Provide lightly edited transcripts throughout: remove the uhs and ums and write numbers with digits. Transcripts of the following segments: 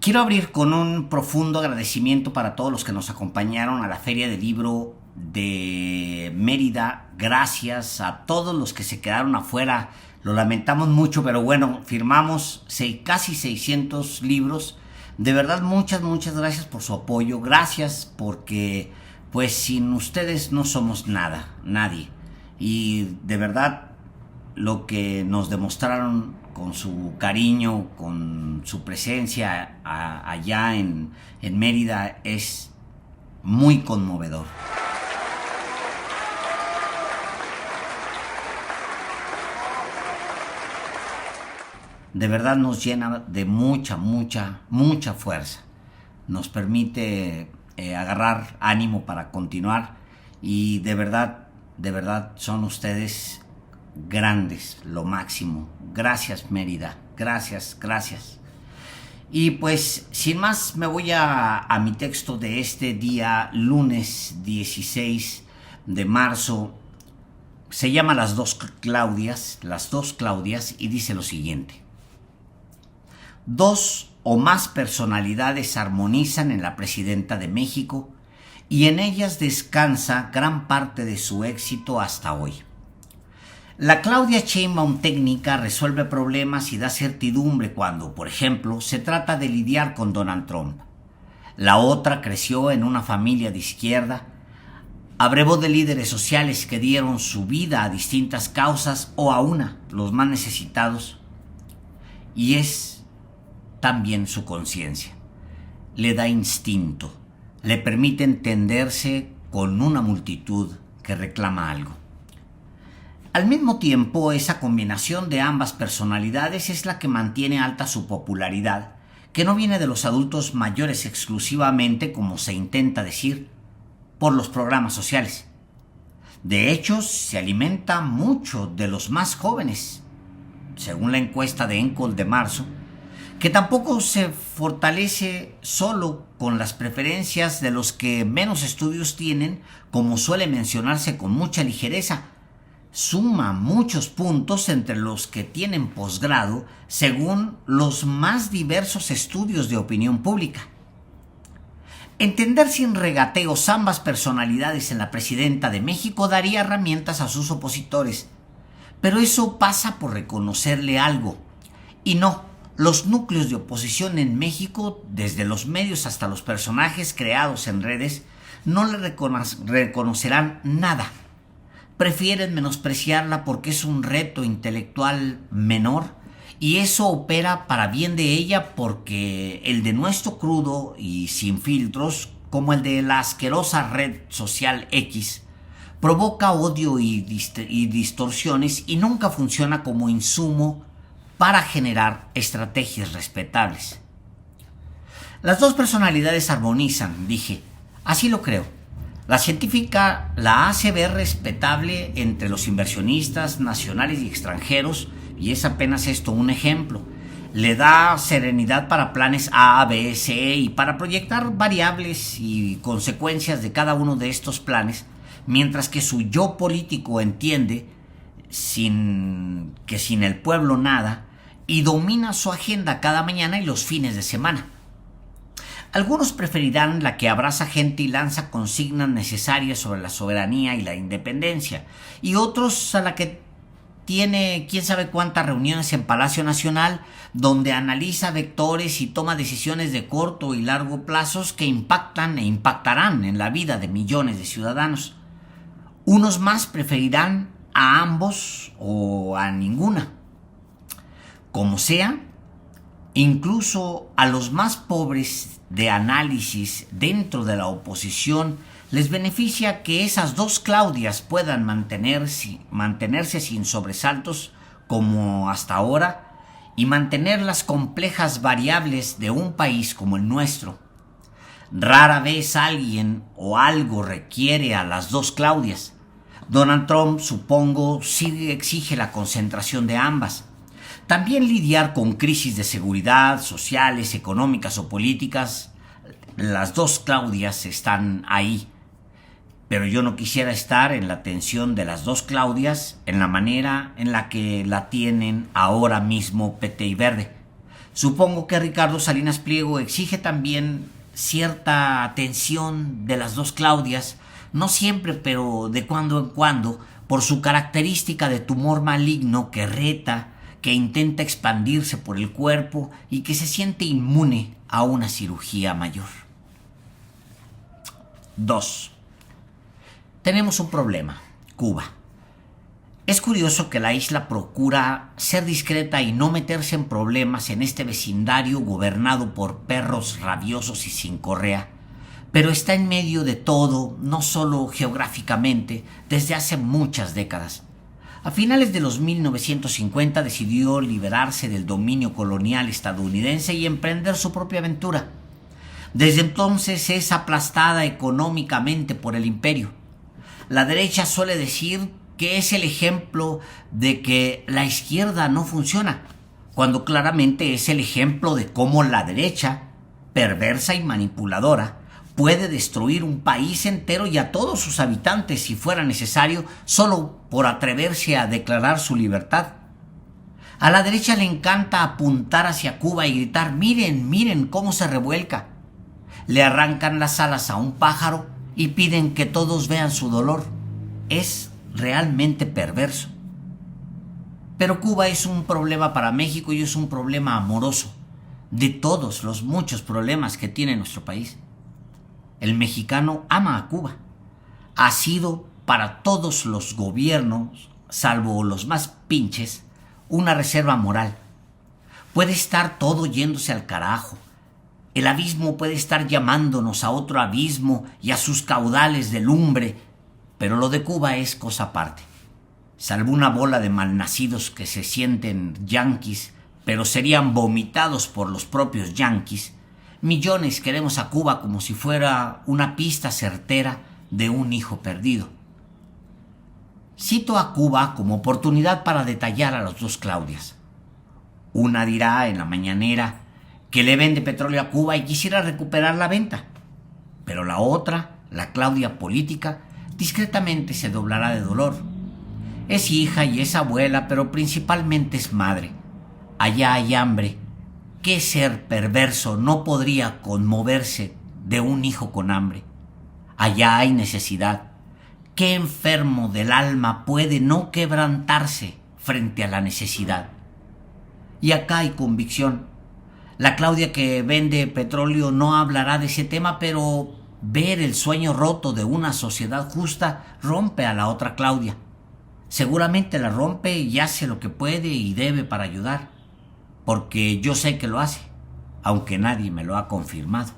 Quiero abrir con un profundo agradecimiento para todos los que nos acompañaron a la Feria del Libro de Mérida. Gracias a todos los que se quedaron afuera. Lo lamentamos mucho, pero bueno, firmamos casi 600 libros. De verdad, muchas gracias por su apoyo. Gracias porque, pues, sin ustedes no somos nada, nadie. Y de verdad, lo que nos demostraron con su cariño, con su presencia allá en Mérida es muy conmovedor. De verdad nos llena de mucha fuerza. Nos permite agarrar ánimo para continuar y de verdad son ustedes grandes, lo máximo. Gracias, Mérida, gracias. Y pues sin más me voy a mi texto de este día, lunes 16 de marzo. Se llama Las dos Claudias, y dice lo siguiente: dos o más personalidades armonizan en la presidenta de México y en ellas descansa gran parte de su éxito hasta hoy. La Claudia Sheinbaum técnica resuelve problemas y da certidumbre cuando, por ejemplo, se trata de lidiar con Donald Trump. La otra creció en una familia de izquierda, abrevó de líderes sociales que dieron su vida a distintas causas o a una, los más necesitados, y es también su conciencia. Le da instinto, le permite entenderse con una multitud que reclama algo. Al mismo tiempo, esa combinación de ambas personalidades es la que mantiene alta su popularidad, que no viene de los adultos mayores exclusivamente, como se intenta decir, por los programas sociales. De hecho, se alimenta mucho de los más jóvenes, según la encuesta de Encol de marzo, que tampoco se fortalece solo con las preferencias de los que menos estudios tienen, como suele mencionarse con mucha ligereza. Suma muchos puntos entre los que tienen posgrado según los más diversos estudios de opinión pública. Entender sin regateos ambas personalidades en la presidenta de México daría herramientas a sus opositores, pero eso pasa por reconocerle algo. Y no, los núcleos de oposición en México, desde los medios hasta los personajes creados en redes, no le reconocerán nada. Prefieren menospreciarla porque es un reto intelectual menor y eso opera para bien de ella, porque el denuesto crudo y sin filtros, como el de la asquerosa red social X, provoca odio y distorsiones y nunca funciona como insumo para generar estrategias respetables. Las dos personalidades armonizan, dije, así lo creo. La científica la hace ver respetable entre los inversionistas nacionales y extranjeros, y es apenas esto un ejemplo. Le da serenidad para planes A, B, C y para proyectar variables y consecuencias de cada uno de estos planes, mientras que su yo político entiende que sin el pueblo nada, y domina su agenda cada mañana y los fines de semana. Algunos preferirán la que abraza gente y lanza consignas necesarias sobre la soberanía y la independencia, y otros a la que tiene quién sabe cuántas reuniones en Palacio Nacional, donde analiza vectores y toma decisiones de corto y largo plazos que impactan e impactarán en la vida de millones de ciudadanos. Unos más preferirán a ambos o a ninguna. Como sea, incluso a los más pobres de análisis dentro de la oposición les beneficia que esas dos Claudias puedan mantenerse sin sobresaltos como hasta ahora y mantener las complejas variables de un país como el nuestro. Rara vez alguien o algo requiere a las dos Claudias. Donald Trump, supongo, sí exige la concentración de ambas. También lidiar con crisis de seguridad, sociales, económicas o políticas. Las dos Claudias están ahí. Pero yo no quisiera estar en la tensión de las dos Claudias en la manera en la que la tienen ahora mismo PT y Verde. Supongo que Ricardo Salinas Pliego exige también cierta atención de las dos Claudias, no siempre, pero de cuando en cuando, por su característica de tumor maligno que reta, que intenta expandirse por el cuerpo y que se siente inmune a una cirugía mayor. 2. Tenemos un problema, Cuba. Es curioso que la isla procura ser discreta y no meterse en problemas en este vecindario gobernado por perros rabiosos y sin correa, pero está en medio de todo, no solo geográficamente, desde hace muchas décadas. A finales de los 1950 decidió liberarse del dominio colonial estadounidense y emprender su propia aventura. Desde entonces es aplastada económicamente por el imperio. La derecha suele decir que es el ejemplo de que la izquierda no funciona, cuando claramente es el ejemplo de cómo la derecha, perversa y manipuladora, puede destruir un país entero y a todos sus habitantes si fuera necesario, solo por atreverse a declarar su libertad. A la derecha le encanta apuntar hacia Cuba y gritar: miren, miren cómo se revuelca. Le arrancan las alas a un pájaro y piden que todos vean su dolor. Es realmente perverso. Pero Cuba es un problema para México y es un problema amoroso de todos los muchos problemas que tiene nuestro país. El mexicano ama a Cuba. Ha sido para todos los gobiernos, salvo los más pinches, una reserva moral. Puede estar todo yéndose al carajo. El abismo puede estar llamándonos a otro abismo y a sus caudales de lumbre, pero lo de Cuba es cosa aparte. Salvo una bola de malnacidos que se sienten yanquis, pero serían vomitados por los propios yanquis, millones queremos a Cuba como si fuera una pista certera de un hijo perdido. Cito a Cuba como oportunidad para detallar a las dos Claudias. Una dirá en la mañanera que le vende petróleo a Cuba y quisiera recuperar la venta, pero la otra, la Claudia política, discretamente se doblará de dolor. Es hija y es abuela, pero principalmente es madre. Allá hay hambre. ¿Qué ser perverso no podría conmoverse de un hijo con hambre? Allá hay necesidad. ¿Qué enfermo del alma puede no quebrantarse frente a la necesidad? Y acá hay convicción. La Claudia que vende petróleo no hablará de ese tema, pero ver el sueño roto de una sociedad justa rompe a la otra Claudia. Seguramente la rompe y hace lo que puede y debe para ayudar, porque yo sé que lo hace, aunque nadie me lo ha confirmado.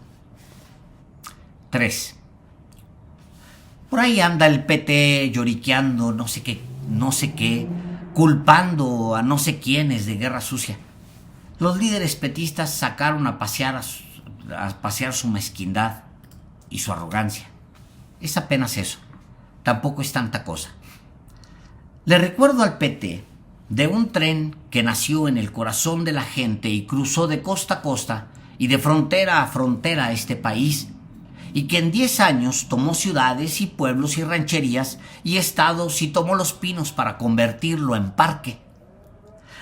3. Por ahí anda el PT lloriqueando no sé qué, culpando a no sé quiénes de guerra sucia. Los líderes petistas sacaron a pasear su mezquindad y su arrogancia. Es apenas eso. Tampoco es tanta cosa. Le recuerdo al PT de un tren que nació en el corazón de la gente y cruzó de costa a costa y de frontera a frontera este país, y que en 10 años tomó ciudades y pueblos y rancherías y estados y tomó Los Pinos para convertirlo en parque.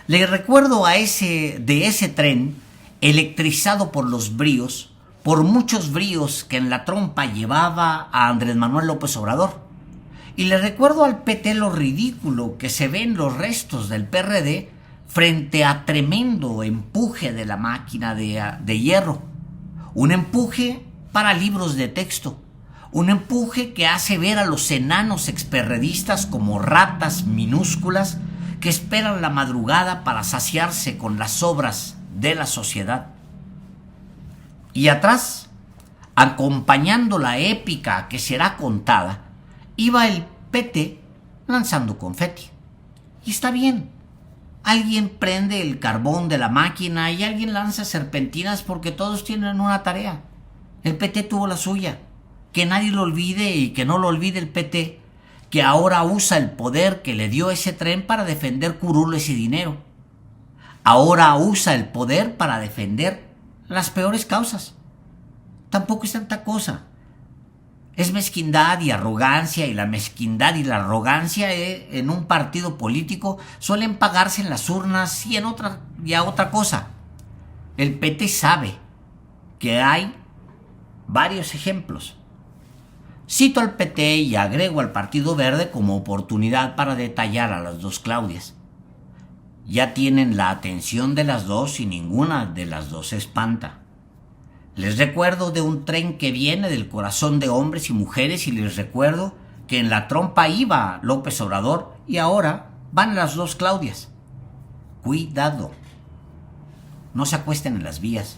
Le recuerdo de ese tren electrizado por los bríos, por muchos bríos que en la trompa llevaba a Andrés Manuel López Obrador. Y le recuerdo al PT lo ridículo que se ven los restos del PRD frente a tremendo empuje de la máquina de hierro. Un empuje para libros de texto. Un empuje que hace ver a los enanos experredistas como ratas minúsculas que esperan la madrugada para saciarse con las obras de la sociedad. Y atrás, acompañando la épica que será contada, iba el PT lanzando confeti. Y está bien. Alguien prende el carbón de la máquina y alguien lanza serpentinas porque todos tienen una tarea. El PT tuvo la suya. Que nadie lo olvide y que no lo olvide el PT, que ahora usa el poder que le dio ese tren para defender curules y dinero. Ahora usa el poder para defender las peores causas. Tampoco es tanta cosa. Es mezquindad y arrogancia, y la mezquindad y la arrogancia en un partido político suelen pagarse en las urnas y a otra cosa. El PT sabe que hay varios ejemplos. Cito al PT y agrego al Partido Verde como oportunidad para detallar a las dos Claudias. Ya tienen la atención de las dos y ninguna de las dos se espanta. Les recuerdo de un tren que viene del corazón de hombres y mujeres y les recuerdo que en la trompa iba López Obrador y ahora van las dos Claudias. Cuidado. No se acuesten en las vías.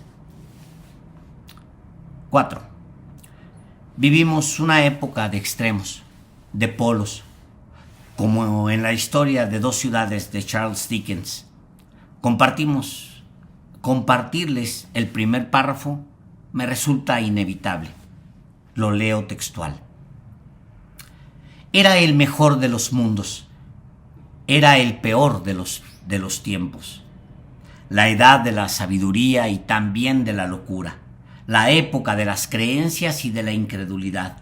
4. Vivimos una época de extremos, de polos, como en la historia de dos ciudades de Charles Dickens. Compartirles el primer párrafo me resulta inevitable. Lo leo textual. Era el mejor de los mundos. Era el peor de los tiempos. La edad de la sabiduría y también de la locura. La época de las creencias y de la incredulidad.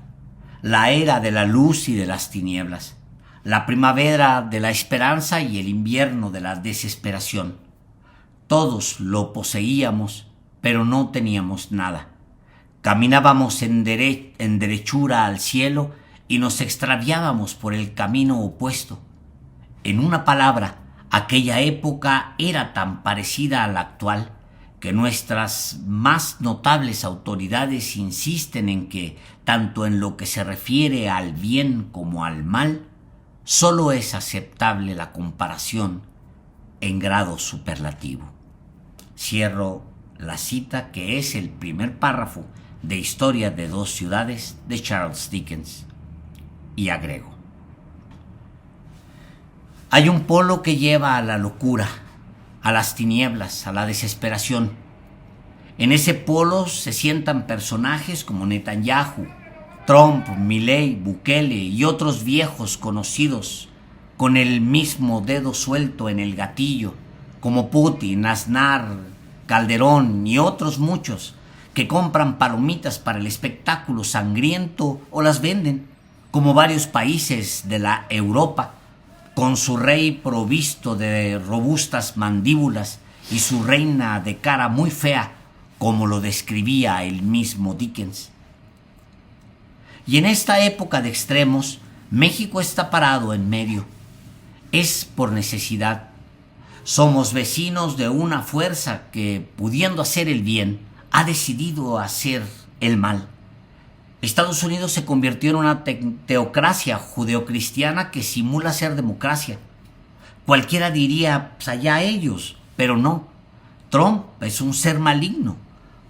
La era de la luz y de las tinieblas. La primavera de la esperanza y el invierno de la desesperación. Todos lo poseíamos, pero no teníamos nada. Caminábamos en derechura al cielo y nos extraviábamos por el camino opuesto. En una palabra, aquella época era tan parecida a la actual que nuestras más notables autoridades insisten en que, tanto en lo que se refiere al bien como al mal, solo es aceptable la comparación en grado superlativo. Cierro la cita, que es el primer párrafo de Historia de dos ciudades de Charles Dickens, y agrego: hay un polo que lleva a la locura, a las tinieblas, a la desesperación. En ese polo se sientan personajes como Netanyahu, Trump, Milei, Bukele y otros viejos conocidos con el mismo dedo suelto en el gatillo, como Putin, Aznar, Calderón y otros muchos que compran palomitas para el espectáculo sangriento o las venden, como varios países de la Europa, con su rey provisto de robustas mandíbulas y su reina de cara muy fea, como lo describía el mismo Dickens. Y en esta época de extremos, México está parado en medio. Es por necesidad. Somos vecinos de una fuerza que, pudiendo hacer el bien, ha decidido hacer el mal. Estados Unidos se convirtió en una teocracia judeocristiana que simula ser democracia. Cualquiera diría, pues allá ellos, pero no. Trump es un ser maligno.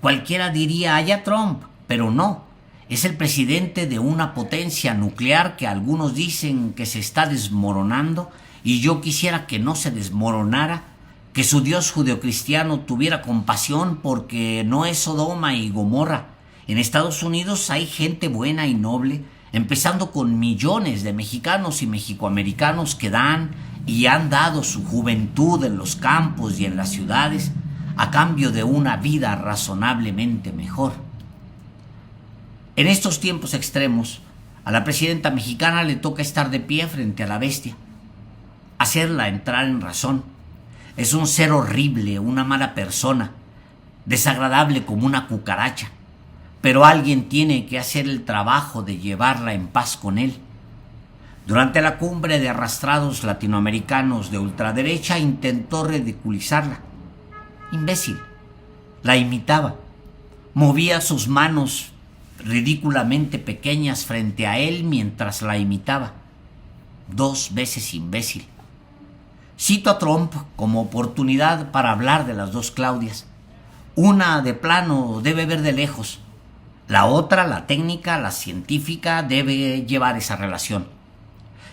Cualquiera diría, allá Trump, pero no. Es el presidente de una potencia nuclear que algunos dicen que se está desmoronando, y yo quisiera que no se desmoronara, que su Dios judeocristiano tuviera compasión porque no es Sodoma y Gomorra. En Estados Unidos hay gente buena y noble, empezando con millones de mexicanos y mexicoamericanos que dan y han dado su juventud en los campos y en las ciudades a cambio de una vida razonablemente mejor. En estos tiempos extremos, a la presidenta mexicana le toca estar de pie frente a la bestia, hacerla entrar en razón. Es un ser horrible, una mala persona, desagradable como una cucaracha, pero alguien tiene que hacer el trabajo de llevarla en paz con él. Durante la cumbre de arrastrados latinoamericanos de ultraderecha intentó ridiculizarla. Imbécil. La imitaba. Movía sus manos ridículamente pequeñas frente a él mientras la imitaba. 2 veces imbécil. Cito a Trump como oportunidad para hablar de las dos Claudias. Una, de plano, debe ver de lejos. La otra, la técnica, la científica, debe llevar esa relación.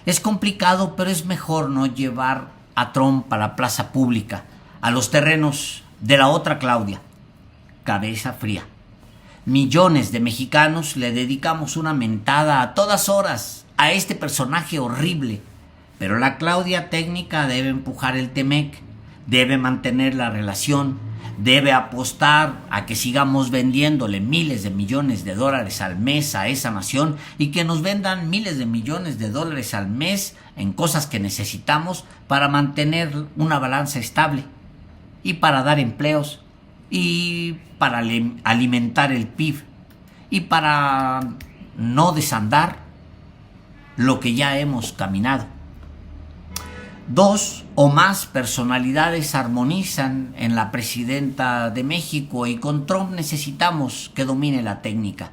Es complicado, pero es mejor no llevar a Trump a la plaza pública, a los terrenos de la otra Claudia. Cabeza fría. Millones de mexicanos le dedicamos una mentada a todas horas a este personaje horrible, pero la Claudia técnica debe empujar el Temec, debe mantener la relación, debe apostar a que sigamos vendiéndole miles de millones de dólares al mes a esa nación y que nos vendan miles de millones de dólares al mes en cosas que necesitamos para mantener una balanza estable y para dar empleos y para alimentar el PIB y para no desandar lo que ya hemos caminado. 2 o más personalidades armonizan en la presidenta de México y con Trump necesitamos que domine la técnica.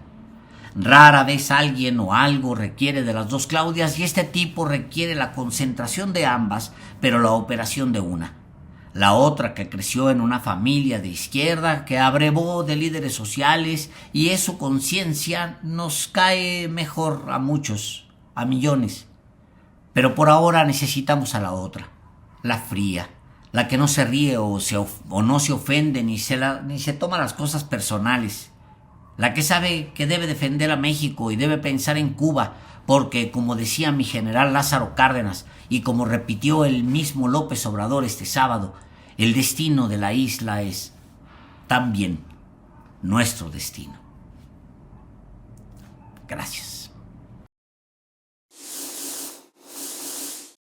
Rara vez alguien o algo requiere de las dos Claudias y este tipo requiere la concentración de ambas, pero la operación de una. La otra que creció en una familia de izquierda, que abrevó de líderes sociales y es su conciencia, nos cae mejor a muchos, a millones. Pero por ahora necesitamos a la otra, la fría, la que no se ríe o no se ofende ni se toma las cosas personales. La que sabe que debe defender a México y debe pensar en Cuba, porque como decía mi general Lázaro Cárdenas y como repitió el mismo López Obrador este sábado, el destino de la isla es también nuestro destino. Gracias.